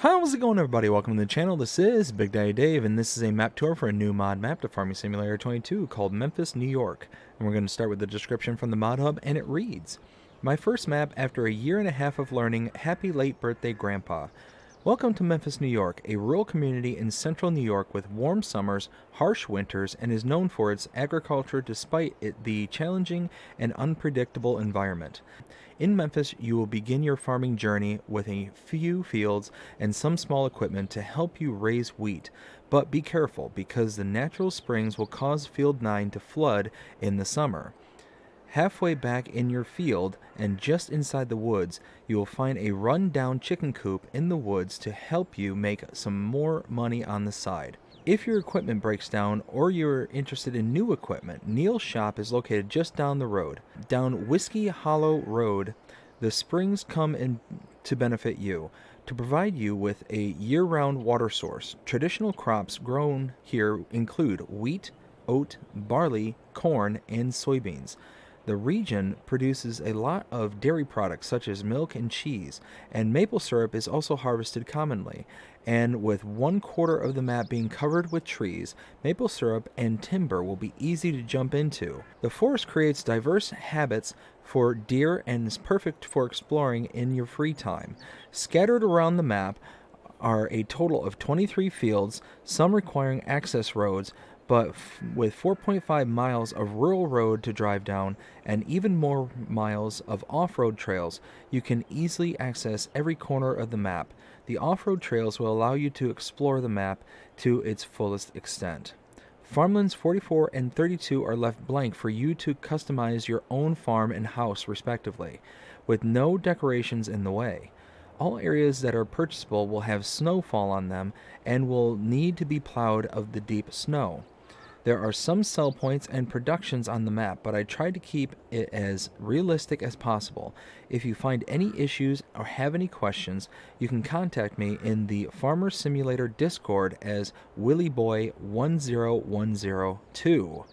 How's it going, everybody? Welcome to the channel. This is Big Daddy Dave, and this is a map tour for a new mod map to Farming Simulator 22 called Memphis, New York. And we're going to start with the description from the mod hub, and it reads, "My first map after a year and a half of learning. Happy late birthday, Grandpa. Welcome to Memphis, New York, a rural community in central New York with warm summers, harsh winters, and is known for its agriculture despite the challenging and unpredictable environment. In Memphis, you will begin your farming journey with a few fields and some small equipment to help you raise wheat. But be careful, because the natural springs will cause Field 9 to flood in the summer. Halfway back in your field, and just inside the woods, you will find a run-down chicken coop in the woods to help you make some more money on the side. If your equipment breaks down or you're interested in new equipment, Neil's shop is located just down the road. Down Whiskey Hollow Road, the springs come in to benefit you, to provide you with a year-round water source. Traditional crops grown here include wheat, oat, barley, corn, and soybeans. The region produces a lot of dairy products such as milk and cheese, and maple syrup is also harvested commonly. And with 1/4 of the map being covered with trees, maple syrup and timber will be easy to jump into. The forest creates diverse habitats for deer and is perfect for exploring in your free time. Scattered around the map are a total of 23 fields, some requiring access roads, but with 4.5 miles of rural road to drive down and even more miles of off-road trails, you can easily access every corner of the map. The off-road trails will allow you to explore the map to its fullest extent. Farmlands 44 and 32 are left blank for you to customize your own farm and house respectively, with no decorations in the way. All areas that are purchasable will have snowfall on them and will need to be plowed of the deep snow. There are some sell points and productions on the map, but I tried to keep it as realistic as possible. If you find any issues or have any questions, you can contact me in the Farmer Simulator Discord as WillyBoy10102.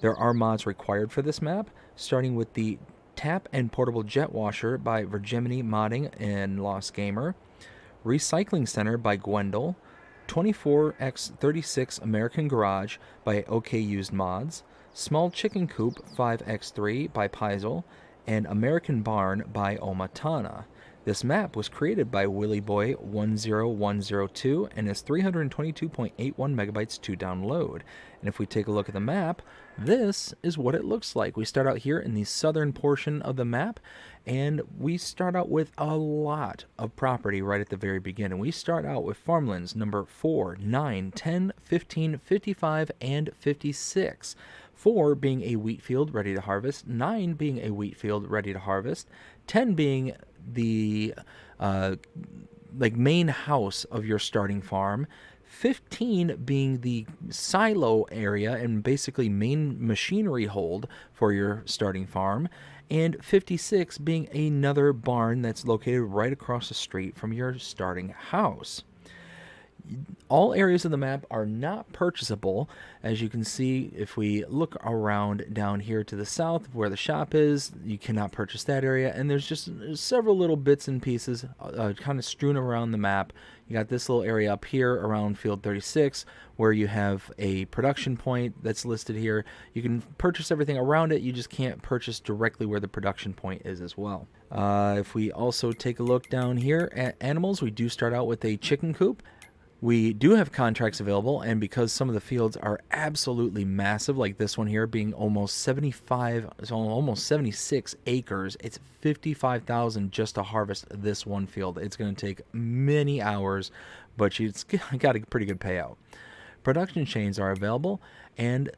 There are mods required for this map, starting with the Tap and Portable Jet Washer by Virgimini Modding and Lost Gamer, Recycling Center by Gwendol, 24x36 American Garage by OK Used Mods, Small Chicken Coop 5x3 by Paizel, and American Barn by Omatana. This map was created by WillyBoy10102 and is 322.81 megabytes to download. And if we take a look at the map, this is what it looks like. We start out here in the southern portion of the map, and we start out with a lot of property right at the very beginning. We start out with farmlands number 4, 9, 10, 15, 55, and 56. 4 being a wheat field ready to harvest, 9 being a wheat field ready to harvest, 10 being the main house of your starting farm, 15 being the silo area and basically main machinery hold for your starting farm, and 56 being another barn that's located right across the street from your starting house. All areas of the map are not purchasable. As you can see, if we look around down here to the south where the shop is, you cannot purchase that area, and there's just several little bits and pieces kind of strewn around the map. You got this little area up here around field 36 where you have a production point that's listed here. You can purchase everything around it, you just can't purchase directly where the production point is as well. If we also take a look down here at animals, we do start out with a chicken coop. We do have contracts available, and because some of the fields are absolutely massive, like this one here being almost 76 acres, it's 55,000 just to harvest this one field. It's going to take many hours, but it's got a pretty good payout. Production chains are available, and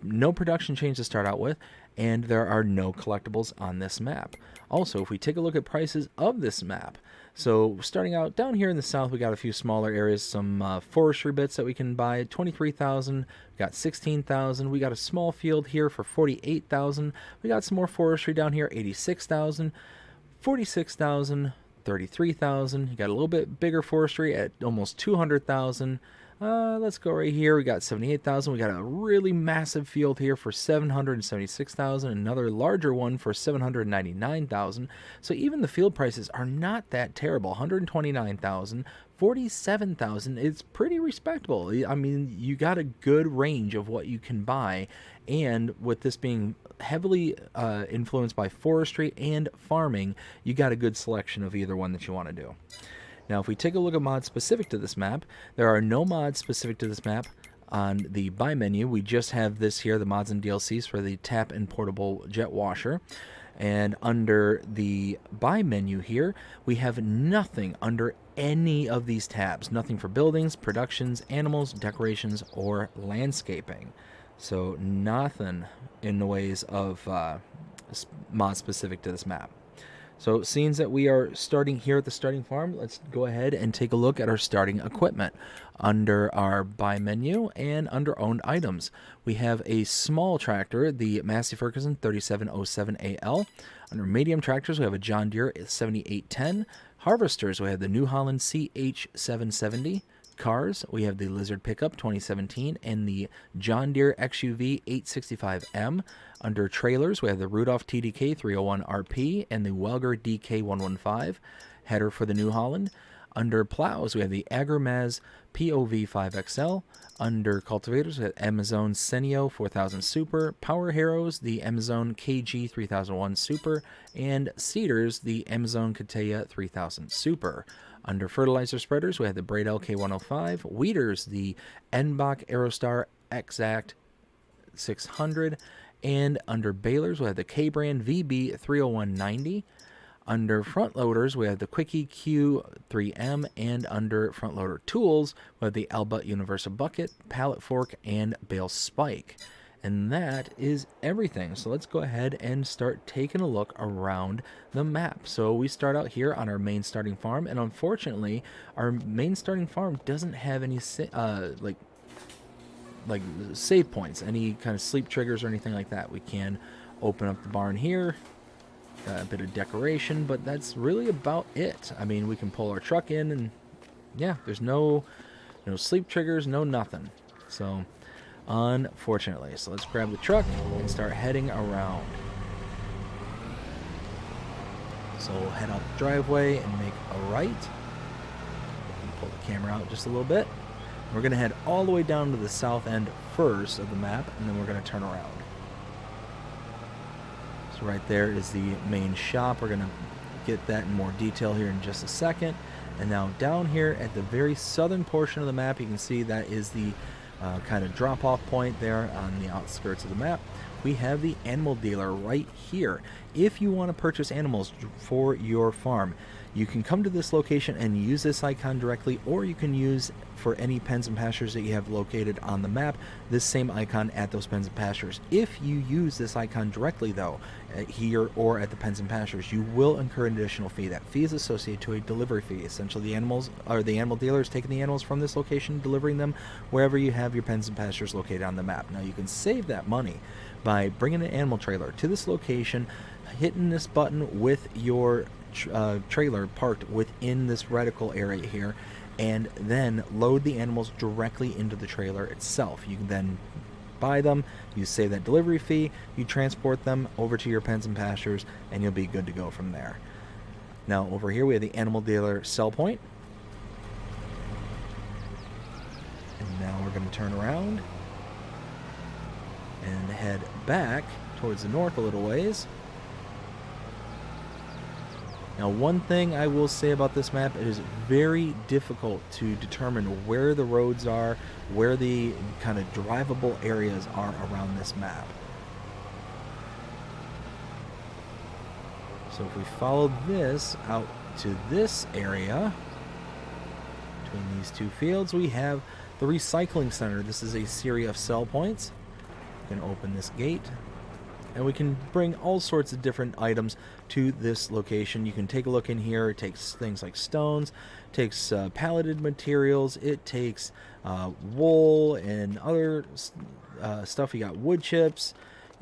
no production chains to start out with, and there are no collectibles on this map. Also, if we take a look at prices of this map, so starting out down here in the south, we got a few smaller areas, some forestry bits that we can buy, 23,000, we got 16,000, we got a small field here for 48,000, we got some more forestry down here, 86,000, 46,000, 33,000, you got a little bit bigger forestry at almost 200,000, Let's go right here. We got 78,000. We got a really massive field here for 776,000. Another larger one for 799,000. So even the field prices are not that terrible. 129,000, 47,000. It's pretty respectable. I mean, you got a good range of what you can buy, and with this being heavily influenced by forestry and farming, you got a good selection of either one that you want to do. Now, if we take a look at mods specific to this map, there are no mods specific to this map on the buy menu. We just have this here, the mods and DLCs for the tap and portable jet washer. And under the buy menu here, we have nothing under any of these tabs. Nothing for buildings, productions, animals, decorations, or landscaping. So nothing in the ways of mods specific to this map. So seeing that we are starting here at the starting farm, let's go ahead and take a look at our starting equipment. Under our buy menu and under owned items, we have a small tractor, the Massey Ferguson 3707AL. Under medium tractors, we have a John Deere 7810. Harvesters, we have the New Holland CH770. Cars, we have the Lizard Pickup 2017 and the John Deere XUV 865M. Under trailers, we have the Rudolph TDK 301RP and the Welger DK115. Header for the New Holland. Under plows, we have the Agromaz POV5XL. Under cultivators, we have Amazon Senio 4000 Super. Power Harrows, the Amazon KG 3001 Super. And seeders, the Amazon Kateya 3000 Super. Under fertilizer spreaders, we have the Braidel K105. Weeders, the Enbach Aerostar Exact 600. And under balers, we have the K-Brand VB30190. Under front loaders, we have the Quickie Q3M. And under front loader tools, we have the Alba Universal Bucket, Pallet Fork, and Bale Spike. And that is everything. So let's go ahead and start taking a look around the map. So we start out here on our main starting farm, and unfortunately, our main starting farm doesn't have any like save points, any kind of sleep triggers or anything like that. We can open up the barn here, a bit of decoration, but that's really about it. I mean, we can pull our truck in, and yeah, there's no sleep triggers, no nothing. So unfortunately, so let's grab the truck and start heading around. So we'll head out the driveway and make a right. Pull the camera out just a little bit. We're going to head all the way down to the south end first of the map, and then we're going to turn around. So right there is the main shop. We're going to get that in more detail here in just a second. And now down here at the very southern portion of the map, you can see that is the kind of drop-off point there on the outskirts of the map. We have the animal dealer right here. If you want to purchase animals for your farm, you can come to this location and use this icon directly, or you can use, for any pens and pastures that you have located on the map, this same icon at those pens and pastures. If you use this icon directly, though, here or at the pens and pastures, you will incur an additional fee. That fee is associated to a delivery fee. Essentially, the animal dealer is taking the animals from this location, delivering them wherever you have your pens and pastures located on the map. Now, you can save that money by bringing an animal trailer to this location, hitting this button with your trailer parked within this reticle area here, and then load the animals directly into the trailer itself. You can then buy them, you save that delivery fee, you transport them over to your pens and pastures, and you'll be good to go from there. Now over here we have the animal dealer sell point, and now we're going to turn around and head back towards the north a little ways. Now, one thing I will say about this map, it is very difficult to determine where the roads are, where the kind of drivable areas are around this map. So if we follow this out to this area, between these two fields, we have the recycling center. This is a series of sell points. We can open this gate, and we can bring all sorts of different items to this location. You can take a look in here. It takes things like stones, it takes palleted materials, it takes wool and other stuff. You got wood chips,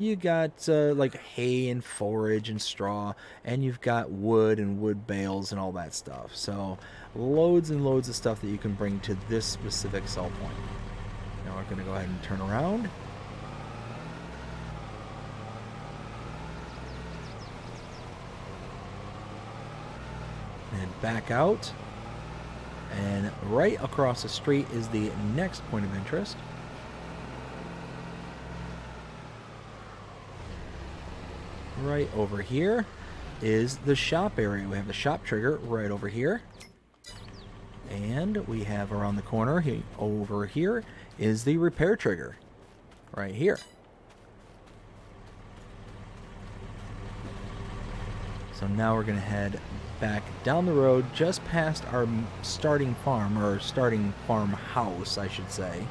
You got like hay and forage and straw, and you've got wood and wood bales and all that stuff. So loads and loads of stuff that you can bring to this specific sell point. Now we're going to go ahead and turn around. And back out. And right across the street is the next point of interest. Right over here is the shop area. We have the shop trigger right over here. And we have around the corner over here is the repair trigger right here. So now we're going to head back down the road just past our starting farm, or starting farmhouse, I should say.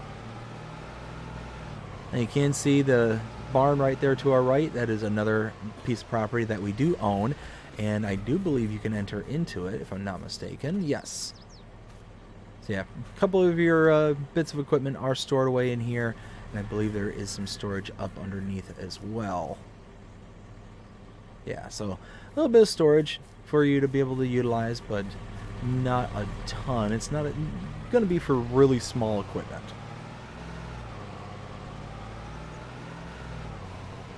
And you can see the barn right there to our right. That is another piece of property that we do own, and I do believe you can enter into it, if I'm not mistaken. Yes. So yeah, a couple of your bits of equipment are stored away in here, and I believe there is some storage up underneath as well. Yeah, so a little bit of storage for you to be able to utilize, but not a ton. It's not going to be for really small equipment.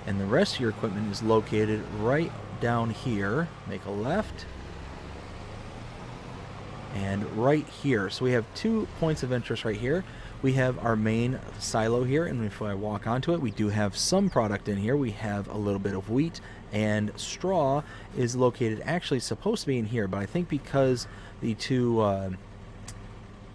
And the rest of your equipment is located right down here. Make a left. And right here. So we have 2 points of interest right here. We have our main silo here, and if I walk onto it, we do have some product in here. We have a little bit of wheat, and straw is located, actually supposed to be in here, but I think because the 2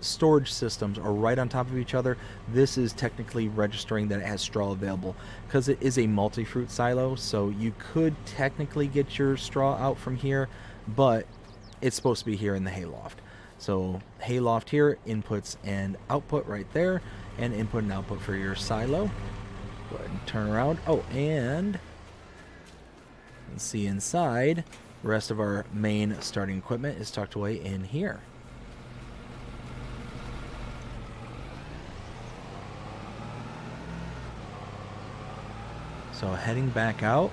storage systems are right on top of each other, this is technically registering that it has straw available, because it is a multi-fruit silo. So you could technically get your straw out from here, but it's supposed to be here in the hayloft. So hayloft here, inputs and output right there, and input and output for your silo. Go ahead and turn around. Oh, and you can see inside, the rest of our main starting equipment is tucked away in here. So heading back out,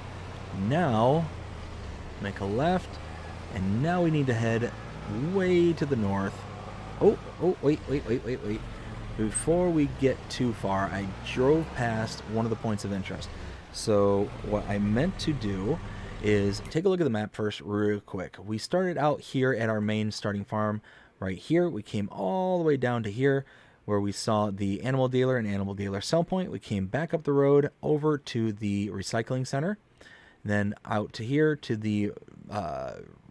now make a left, and now we need to head way to the north. Oh, wait. Before we get too far, I drove past one of the points of interest. So what I meant to do is take a look at the map first real quick. We started out here at our main starting farm right here. We came all the way down to here where we saw the animal dealer and animal dealer sell point. We came back up the road over to the recycling center, then out to here to the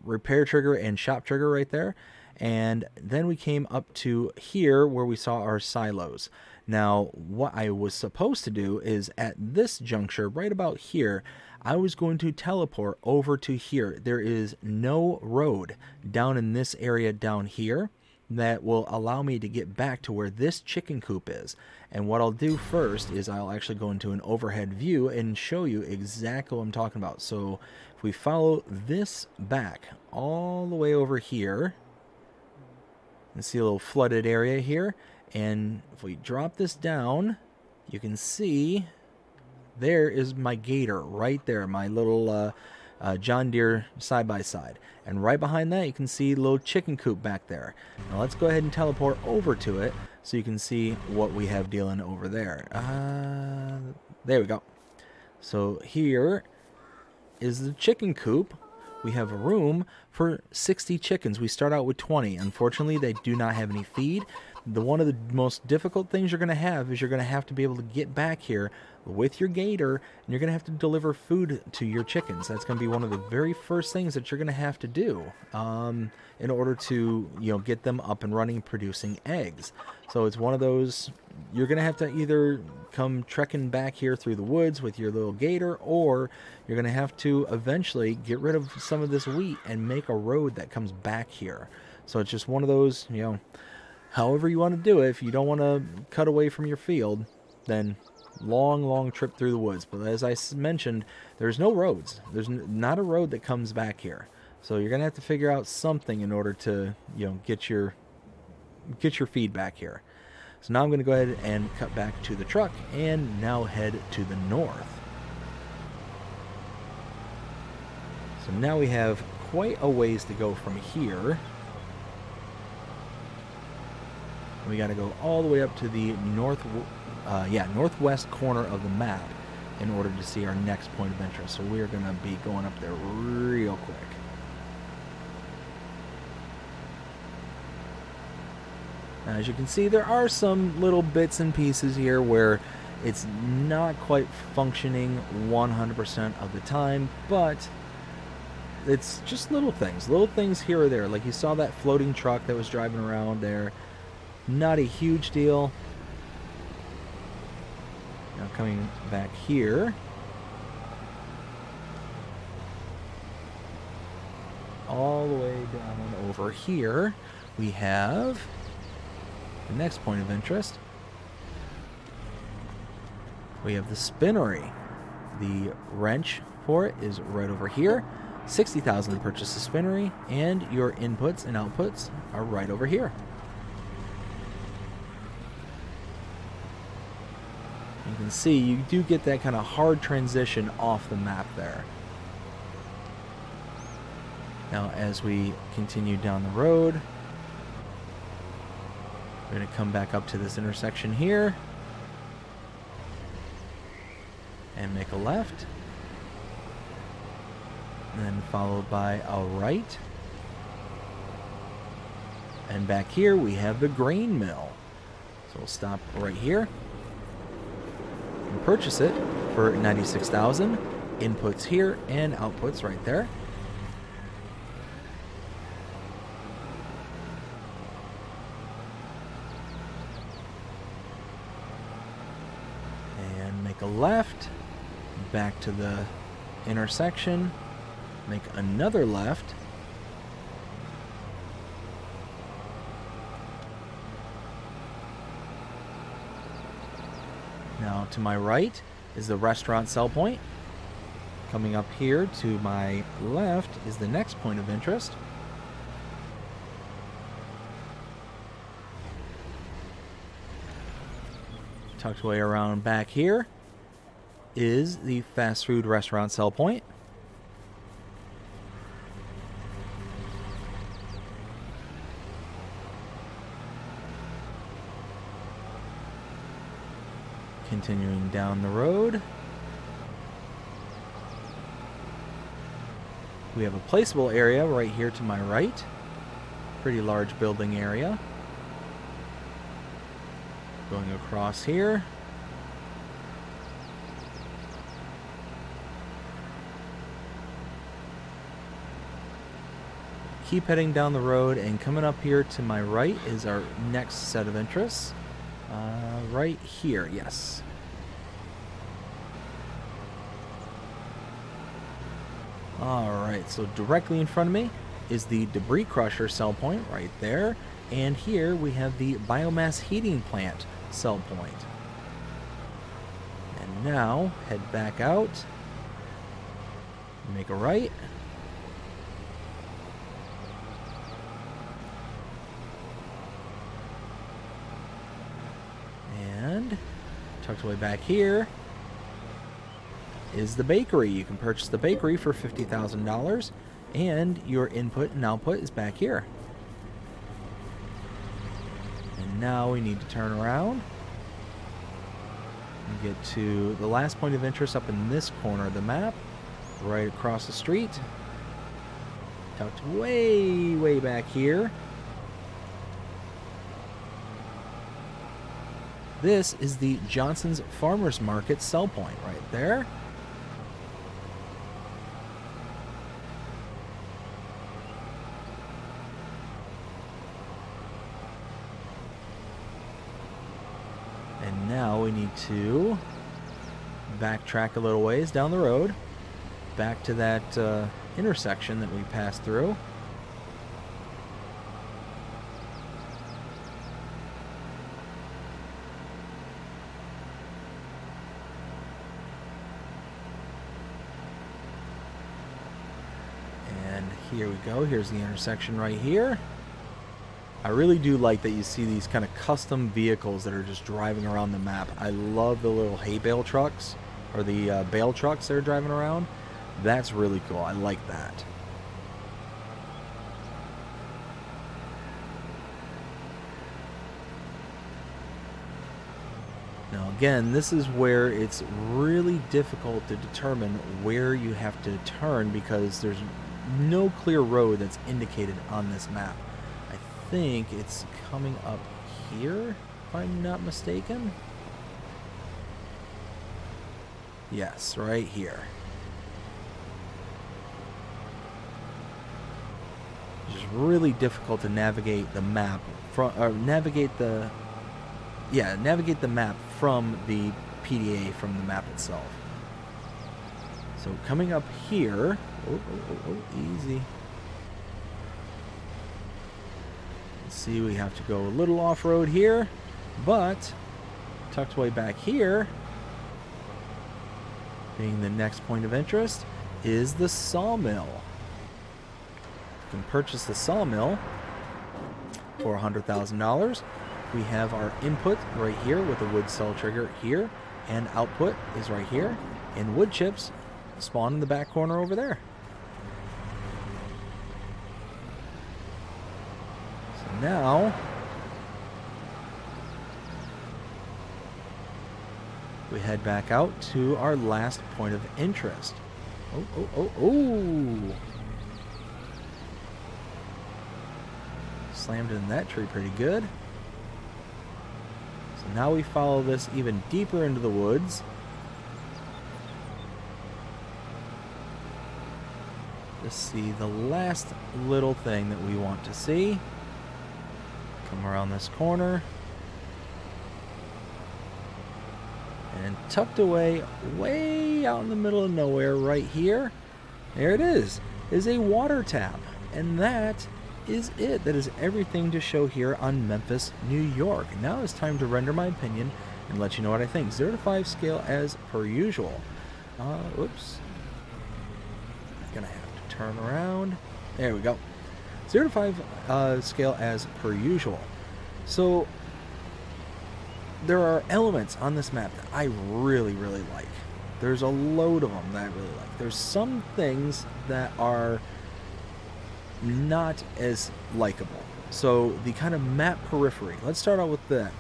repair trigger and shop trigger right there, and then we came up to here where we saw our silos. Now what I was supposed to do is at this juncture right about here, I was going to teleport over to here. There is no road down in this area down here that will allow me to get back to where this chicken coop is. And what I'll do first is I'll actually go into an overhead view and show you exactly what I'm talking about. So if we follow this back all the way over here, and see a little flooded area here, and if we drop this down, you can see there is my gator right there, my little John Deere side-by-side. And right behind that, you can see a little chicken coop back there. Now let's go ahead and teleport over to it so you can see what we have dealing over there. There we go. So here is the chicken coop. We have a room for 60 chickens. We start out with 20. Unfortunately, they do not have any feed. One of the most difficult things you're going to have is you're going to have to be able to get back here with your gator, and you're going to have to deliver food to your chickens. That's going to be one of the very first things that you're going to have to do in order to, get them up and running, producing eggs. So it's one of those, you're going to have to either come trekking back here through the woods with your little gator, or you're going to have to eventually get rid of some of this wheat and make a road that comes back here. So it's just one of those, however you want to do it. If you don't want to cut away from your field, then long trip through the woods. But as I mentioned, there's no roads. There's not a road that comes back here. So you're going to have to figure out something in order to, get your feed back here. So now I'm going to go ahead and cut back to the truck and now head to the north. So now we have quite a ways to go from here. We got to go all the way up to the northwest corner of the map in order to see our next point of interest. So we are going to be going up there real quick. Now, as you can see, there are some little bits and pieces here where it's not quite functioning 100% of the time, but it's just little things here or there. Like you saw that floating truck that was driving around there. Not a huge deal. Now coming back here, all the way down over here, we have the next point of interest. We have the spinnery. The wrench for it is right over here. 60,000 to purchase the spinnery, and your inputs and outputs are right over here. You can see you do get that kind of hard transition off the map there. Now as we continue down the road, we're going to come back up to this intersection here and make a left, and then followed by a right. And back here we have the grain mill. So we'll stop right here and purchase it for 96,000. Inputs here and outputs right there. And make a left back to the intersection. Make another left. Now to my right is the restaurant sell point. Coming up here to my left is the next point of interest. Tucked away around back here is the fast food restaurant sell point. Continuing down the road, we have a placeable area right here to my right. Pretty large building area. Going across here. Keep heading down the road, and coming up here to my right is our next set of interests. Right here, yes. Alright, so directly in front of me is the debris crusher sell point right there. And here we have the biomass heating plant sell point. And now head back out, make a right. And tucked away back here is the bakery. You can purchase the bakery for $50,000, and your input and output is back here. And now we need to turn around and get to the last point of interest up in this corner of the map, right across the street. Tucked way back here. This is the Johnson's Farmers Market sell point right there. And now we need to backtrack a little ways down the road, back to that intersection that we passed through. And here we go. Here's the intersection right here. I really do like that you see these kind of custom vehicles that are just driving around the map. I love the little hay bale trucks, or the bale trucks that are driving around. That's really cool. I like that. Now again, this is where it's really difficult to determine where you have to turn because there's no clear road that's indicated on this map. I think it's coming up here, if I'm not mistaken. Yes, right here. It's just really difficult to navigate the map navigate the map from the PDA from the map itself. So coming up here, easy. Let's see, we have to go a little off-road here, but tucked away back here, being the next point of interest, is the sawmill. You can purchase the sawmill for $100,000. We have our input right here with the wood cell trigger here, and output is right here, and wood chips spawn in the back corner over there. So now we head back out to our last point of interest. Oh. Slammed in that tree pretty good. So now we follow this even deeper into the woods. Let's see the last little thing that we want to see. Come around this corner. And tucked away, way out in the middle of nowhere right here, there it is a water tap. And that is it. That is everything to show here on Memphis, New York. Now it's time to render my opinion and let you know what I think. 0 to 5 scale as per usual. Oops. Gonna have to turn around. There we go. 0 to 5 scale as per usual. So there are elements on this map that I really like. There's a load of them that I really like. There's some things that are not as likable. So the kind of map periphery, let's start out with that.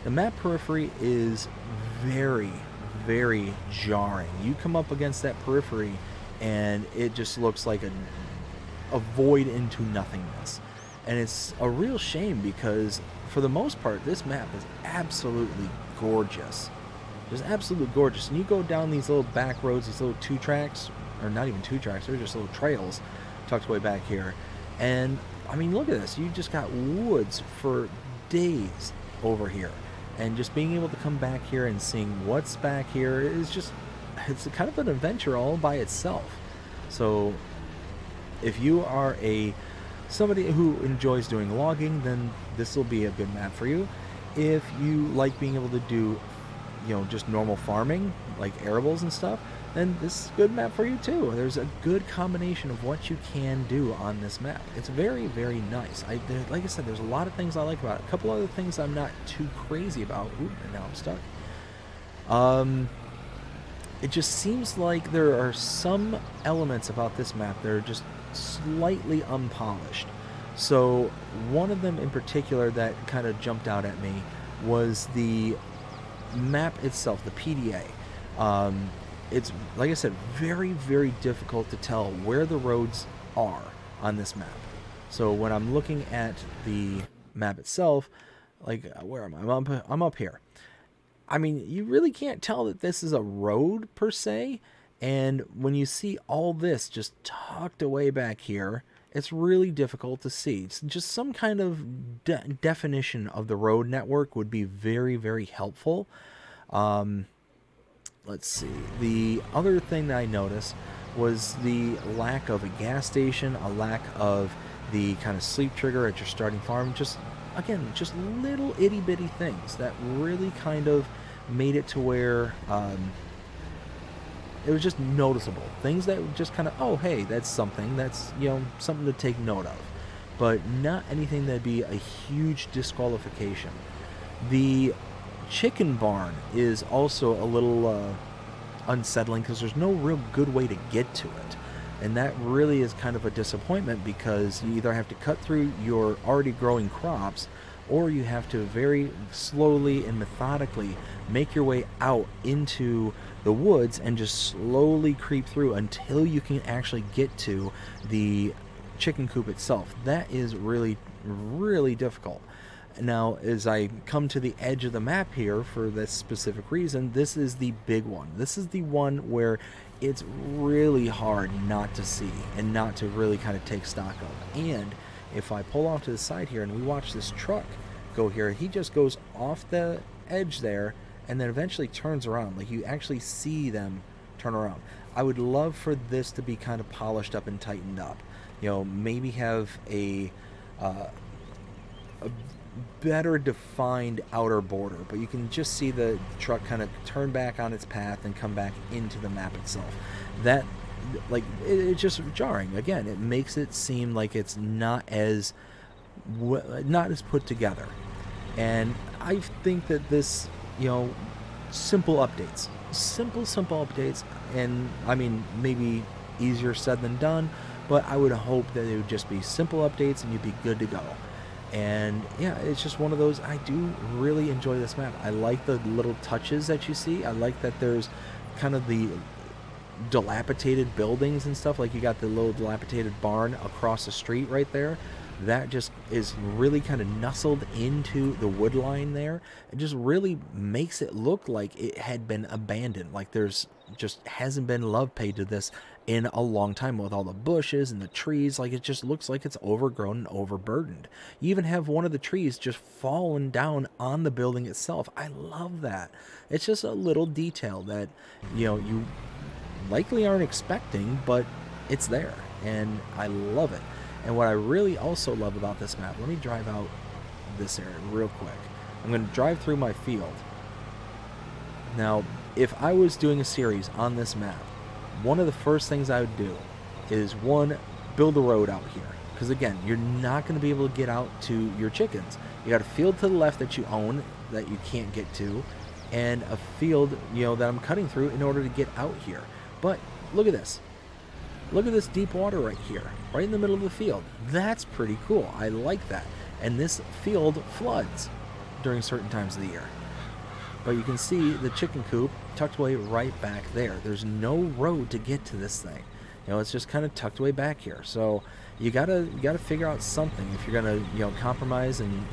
The map periphery is very jarring. You come up against that periphery and it just looks like a void into nothingness. And it's a real shame because for the most part this map is absolutely gorgeous. Just absolutely gorgeous. And you go down these little back roads, these little 2 tracks, or not even 2 tracks, they're just little trails tucked away back here. And I mean, look at this. You just got woods for days over here. And just being able to come back here and seeing what's back here is just, it's kind of an adventure all by itself. So if you are somebody who enjoys doing logging, then this will be a good map for you. If you like being able to do, just normal farming, like arables and stuff, then this is a good map for you too. There's a good combination of what you can do on this map. It's very nice. Like I said, there's a lot of things I like about it. A couple other things I'm not too crazy about. Ooh, and now I'm stuck. It just seems like there are some elements about this map that are just slightly unpolished. So one of them in particular that kind of jumped out at me was the map itself, the PDA. It's, like I said, very difficult to tell where the roads are on this map. So when I'm looking at the map itself, like, where am I? I'm up here. I mean, you really can't tell that this is a road per se. And when you see all this just tucked away back here, it's really difficult to see. It's just some kind of definition of the road network would be very helpful. Let's see. The other thing that I noticed was the lack of a gas station, a lack of the kind of sleep trigger at your starting farm. Just, again, just little itty bitty things that really kind of made it to where it was just noticeable. Things that just kind of, oh, hey, that's something. That's, something to take note of. But not anything that'd be a huge disqualification. The chicken barn is also a little unsettling because there's no real good way to get to it. And that really is kind of a disappointment because you either have to cut through your already growing crops, or you have to very slowly and methodically make your way out into the woods and just slowly creep through until you can actually get to the chicken coop itself. That is really, really difficult. Now, as I come to the edge of the map here for this specific reason, this is the big one. This is the one where it's really hard not to see and not to really kind of take stock of. And if I pull off to the side here and we watch this truck go here, he just goes off the edge there and then eventually turns around. Like, you actually see them turn around. I would love for this to be kind of polished up and tightened up. You know, maybe have a better defined outer border, but you can just see the truck kind of turn back on its path and come back into the map itself. That, like, it's just jarring. Again, it makes it seem like it's not as put together. And I think that this, you know, simple updates, simple updates, and I mean, maybe easier said than done, but I would hope that it would just be simple updates and you'd be good to go. And yeah, it's just one of those. I do really enjoy this map. I like the little touches that you see. I like that there's kind of the dilapidated buildings and stuff. Like, you got the little dilapidated barn across the street right there. That just is really kind of nestled into the wood line there. It just really makes it look like it had been abandoned. Like, there's just hasn't been love paid to this in a long time with all the bushes and the trees. Like, it just looks like it's overgrown and overburdened. You even have one of the trees just fallen down on the building itself. I love that. It's just a little detail that, you know, you likely aren't expecting, but it's there, and I love it. And what I really also love about this map, let me drive out this area real quick. I'm going to drive through my field. Now, if I was doing a series on this map, one of the first things I would do is, one, build a road out here. Because again, you're not going to be able to get out to your chickens. You got a field to the left that you own that you can't get to, and a field, you know, that I'm cutting through in order to get out here. But look at this. Look at this deep water right here, right in the middle of the field. That's pretty cool. I like that. And this field floods during certain times of the year. But you can see the chicken coop tucked away right back there. There's no road to get to this thing. You know, it's just kind of tucked away back here. So you gotta figure out something if you're gonna, you know, compromise and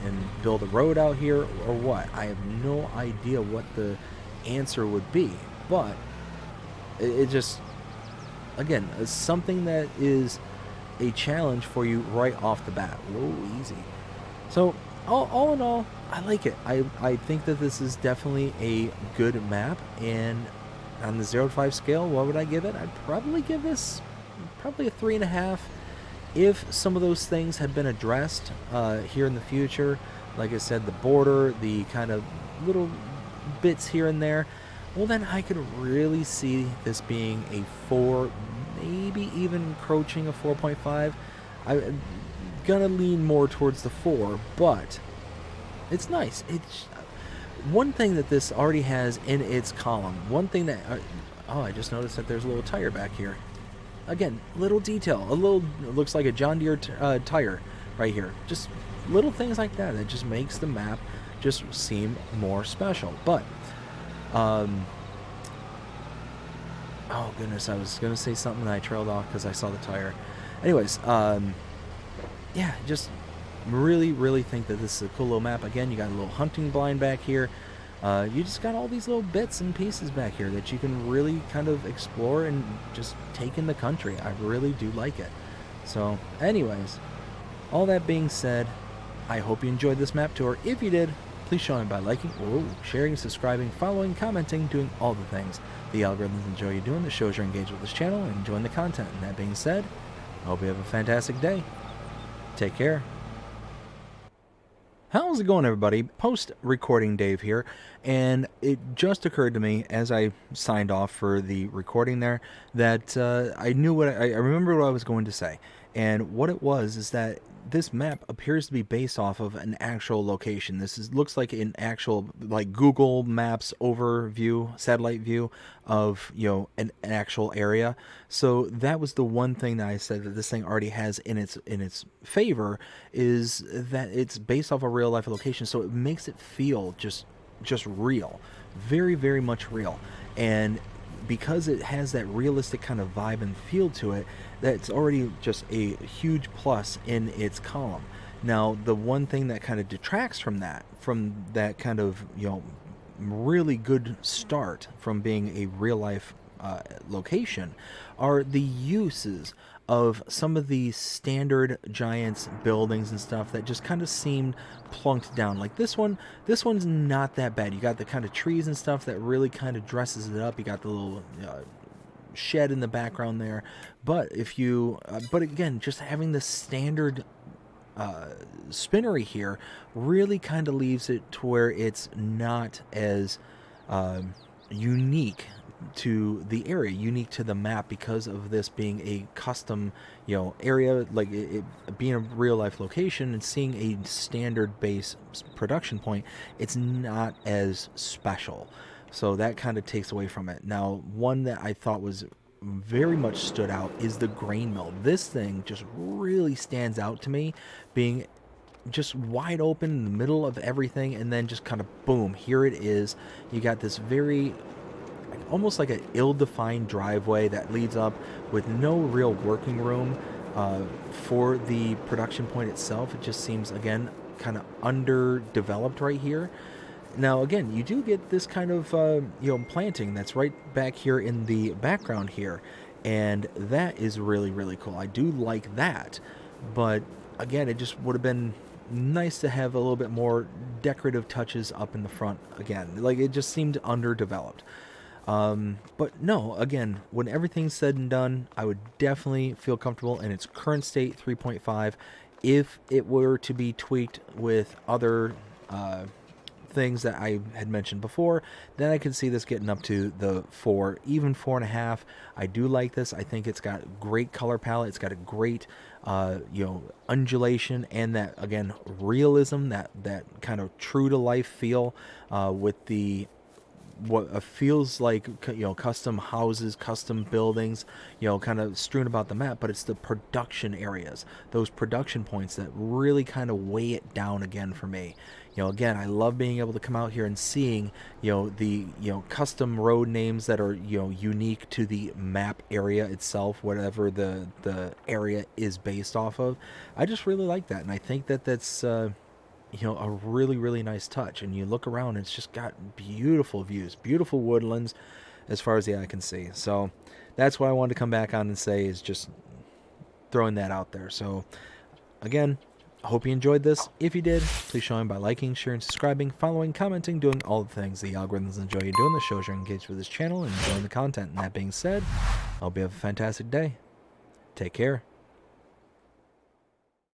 build a road out here or what. I have no idea what the answer would be, but it just, again, it's something that is a challenge for you right off the bat. Whoa, easy. So all in all, I like it. I think that this is definitely a good map, and on the 0 to 5 scale, what would I give it? I'd probably give this probably a 3.5. If some of those things had been addressed here in the future, like I said, the border, the kind of little bits here and there, well, then I could really see this being a 4, maybe even encroaching a 4.5. I'm gonna lean more towards the 4, but it's nice. It's one thing that this already has in its column. One thing that I just noticed that there's a little tire back here. Again, little detail. A little, it looks like a John Deere tire right here. Just little things like that. It just makes the map just seem more special. But oh goodness, I was gonna say something and I trailed off because I saw the tire. Anyways, yeah, just really think that this is a cool little map. Again, you got a little hunting blind back here. You just got all these little bits and pieces back here that you can really kind of explore and just take in the country. I really do like it. So anyways, all that being said, I hope you enjoyed this map tour. If you did, please show me by liking, sharing, subscribing, following, commenting, doing all the things the algorithms enjoy you doing. That shows you're engaged with this channel and enjoying the content. And that being said, I hope you have a fantastic day. Take care. How's it going, everybody? Post-recording Dave here, and it just occurred to me as I signed off for the recording there that I remember what I was going to say, And what it was is that this map appears to be based off of an actual location. Looks like an actual, like, Google Maps overview, satellite view of, an actual area. So that was the one thing that I said that this thing already has in its favor, is that it's based off a real life location. So it makes it feel just real, very, very much real. And because it has that realistic kind of vibe and feel to it, that's already just a huge plus in its column. Now, the one thing that kind of detracts from that kind of, really good start from being a real life location, are the uses of some of the standard Giants buildings and stuff that just kind of seemed plunked down. Like this one's not that bad. You got the kind of trees and stuff that really kind of dresses it up. You got the little shed in the background there. But but again, just having the standard spinnery here really kind of leaves it to where it's not as unique to the area, unique to the map, because of this being a custom, area, like it being a real life location and seeing a standard base production point. It's not as special, so that kind of takes away from it. Now, one that I thought was very much stood out is the grain mill. This thing just really stands out to me, being just wide open in the middle of everything, and then just kind of boom, here it is. You got this very, almost like an ill-defined driveway that leads up with no real working room for the production point itself. It just seems, again, kind of underdeveloped right here. Now, again, you do get this kind of planting that's right back here in the background here, and that is really, really cool. I do like that, but again, it just would have been nice to have a little bit more decorative touches up in the front. Again, like, it just seemed underdeveloped. But no, again, when everything's said and done, I would definitely feel comfortable in its current state, 3.5. If it were to be tweaked with other things that I had mentioned before, then I could see this getting up to the 4, even 4.5. I do like this. I think it's got great color palette. It's got a great, undulation, and that, again, realism, that kind of true to life feel, with the what feels like, custom houses, custom buildings, kind of strewn about the map. But it's the production areas, those production points, that really kind of weigh it down again for me. Again, I love being able to come out here and seeing, the custom road names that are, unique to the map area itself, whatever the area is based off of. I just really like that, and I think that that's a really, really nice touch. And you look around, it's just got beautiful views, beautiful woodlands as far as the eye can see. So that's what I wanted to come back on and say, is just throwing that out there. So again, I hope you enjoyed this. If you did, please show them by liking, sharing, subscribing, following, commenting, doing all the things the algorithms enjoy you doing. This shows you're engaged with this channel and enjoying the content. And that being said, I hope you have a fantastic day. Take care.